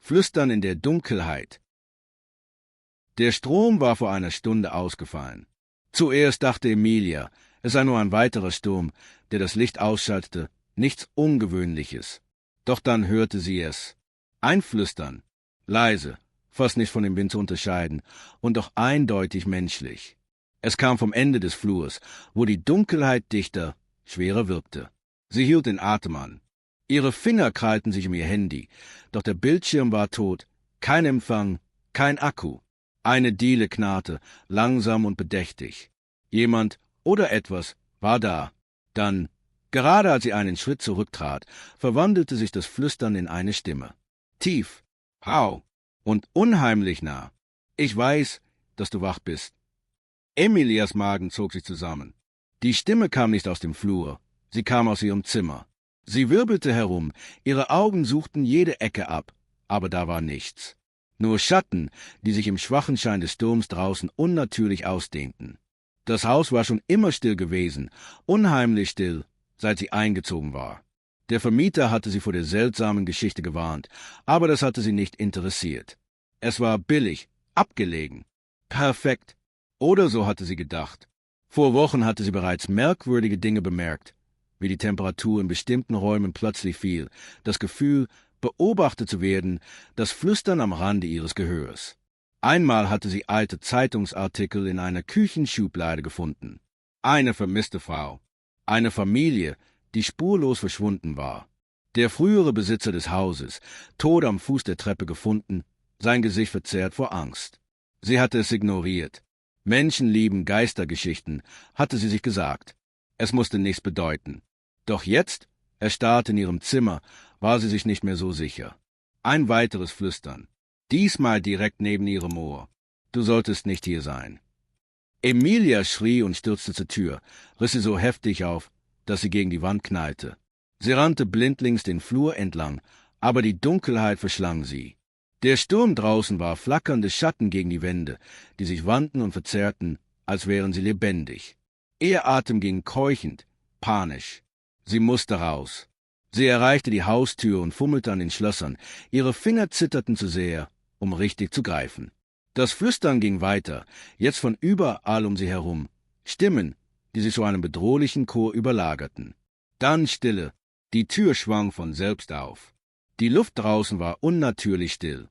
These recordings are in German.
Flüstern in der Dunkelheit. Der Strom war vor einer Stunde ausgefallen. Zuerst dachte Emilia, es sei nur ein weiterer Sturm, der das Licht ausschaltete, nichts Ungewöhnliches. Doch dann hörte sie es. Ein Flüstern, leise, fast nicht von dem Wind zu unterscheiden, und doch eindeutig menschlich. Es kam vom Ende des Flurs, wo die Dunkelheit dichter, schwerer wirkte. Sie hielt den Atem an. Ihre Finger krallten sich um ihr Handy, doch der Bildschirm war tot, kein Empfang, kein Akku. Eine Diele knarrte, langsam und bedächtig. Jemand oder etwas war da. Dann, gerade als sie einen Schritt zurücktrat, verwandelte sich das Flüstern in eine Stimme. Tief, hau und unheimlich nah. Ich weiß, dass du wach bist. Emilias Magen zog sich zusammen. Die Stimme kam nicht aus dem Flur, sie kam aus ihrem Zimmer. Sie wirbelte herum, ihre Augen suchten jede Ecke ab, aber da war nichts. Nur Schatten, die sich im schwachen Schein des Sturms draußen unnatürlich ausdehnten. Das Haus war schon immer still gewesen, unheimlich still, seit sie eingezogen war. Der Vermieter hatte sie vor der seltsamen Geschichte gewarnt, aber das hatte sie nicht interessiert. Es war billig, abgelegen, perfekt. Oder so hatte sie gedacht. Vor Wochen hatte sie bereits merkwürdige Dinge bemerkt, wie die Temperatur in bestimmten Räumen plötzlich fiel, das Gefühl, beobachtet zu werden, das Flüstern am Rande ihres Gehörs. Einmal hatte sie alte Zeitungsartikel in einer Küchenschublade gefunden. Eine vermisste Frau, eine Familie, die spurlos verschwunden war. Der frühere Besitzer des Hauses, tot am Fuß der Treppe gefunden, sein Gesicht verzerrt vor Angst. Sie hatte es ignoriert. Menschen lieben Geistergeschichten, hatte sie sich gesagt. Es musste nichts bedeuten. Doch jetzt, erstarrt in ihrem Zimmer, war sie sich nicht mehr so sicher. Ein weiteres Flüstern, diesmal direkt neben ihrem Ohr. Du solltest nicht hier sein. Emilia schrie und stürzte zur Tür, riss sie so heftig auf, dass sie gegen die Wand knallte. Sie rannte blindlings den Flur entlang, aber die Dunkelheit verschlang sie. Der Sturm draußen war flackernde Schatten gegen die Wände, die sich wandten und verzerrten, als wären sie lebendig. Ihr Atem ging keuchend, panisch. Sie musste raus. Sie erreichte die Haustür und fummelte an den Schlössern. Ihre Finger zitterten zu sehr, um richtig zu greifen. Das Flüstern ging weiter, jetzt von überall um sie herum. Stimmen, die sich zu einem bedrohlichen Chor überlagerten. Dann Stille. Die Tür schwang von selbst auf. Die Luft draußen war unnatürlich still.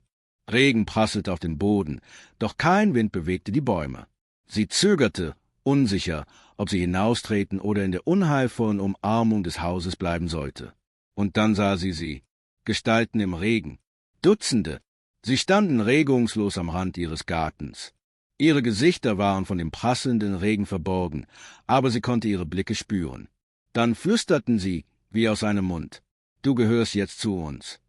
Regen prasselte auf den Boden, doch kein Wind bewegte die Bäume. Sie zögerte, unsicher, ob sie hinaustreten oder in der unheilvollen Umarmung des Hauses bleiben sollte. Und dann sah sie, Gestalten im Regen. Dutzende. Sie standen regungslos am Rand ihres Gartens. Ihre Gesichter waren von dem prasselnden Regen verborgen, aber sie konnte ihre Blicke spüren. Dann flüsterten sie, wie aus einem Mund. Du gehörst jetzt zu uns.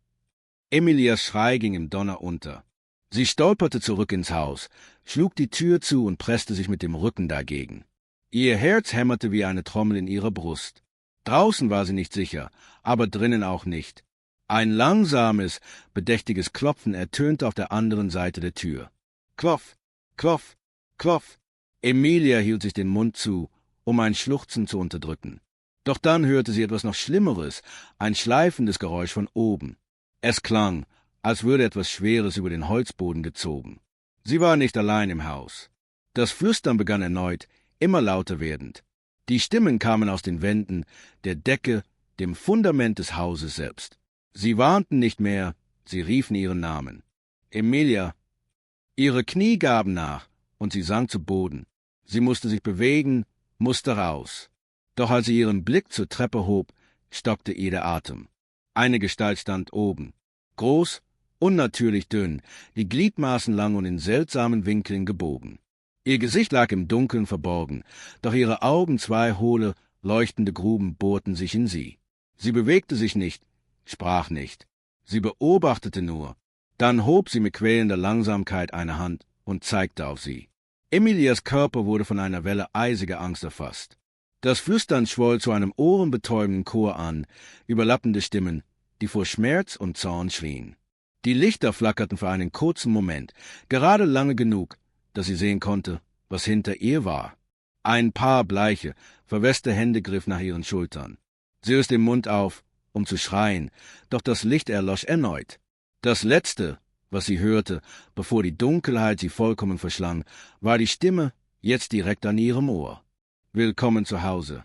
Emilias Schrei ging im Donner unter. Sie stolperte zurück ins Haus, schlug die Tür zu und presste sich mit dem Rücken dagegen. Ihr Herz hämmerte wie eine Trommel in ihrer Brust. Draußen war sie nicht sicher, aber drinnen auch nicht. Ein langsames, bedächtiges Klopfen ertönte auf der anderen Seite der Tür. Klopf, klopf, klopf. Emilia hielt sich den Mund zu, um ein Schluchzen zu unterdrücken. Doch dann hörte sie etwas noch Schlimmeres, ein schleifendes Geräusch von oben. Es klang, als würde etwas Schweres über den Holzboden gezogen. Sie war nicht allein im Haus. Das Flüstern begann erneut, immer lauter werdend. Die Stimmen kamen aus den Wänden, der Decke, dem Fundament des Hauses selbst. Sie warnten nicht mehr, sie riefen ihren Namen. Emilia. Ihre Knie gaben nach, und sie sank zu Boden. Sie musste sich bewegen, musste raus. Doch als sie ihren Blick zur Treppe hob, stockte ihr der Atem. Eine Gestalt stand oben. Groß, unnatürlich dünn, die Gliedmaßen lang und in seltsamen Winkeln gebogen. Ihr Gesicht lag im Dunkeln verborgen, doch ihre Augen, zwei hohle, leuchtende Gruben, bohrten sich in sie. Sie bewegte sich nicht, sprach nicht. Sie beobachtete nur. Dann hob sie mit quälender Langsamkeit eine Hand und zeigte auf sie. Emilias Körper wurde von einer Welle eisiger Angst erfasst. Das Flüstern schwoll zu einem ohrenbetäubenden Chor an, überlappende Stimmen, die vor Schmerz und Zorn schrien. Die Lichter flackerten für einen kurzen Moment, gerade lange genug, dass sie sehen konnte, was hinter ihr war. Ein paar bleiche, verweste Hände griff nach ihren Schultern. Sie riss den Mund auf, um zu schreien, doch das Licht erlosch erneut. Das Letzte, was sie hörte, bevor die Dunkelheit sie vollkommen verschlang, war die Stimme, jetzt direkt an ihrem Ohr. »Willkommen zu Hause«,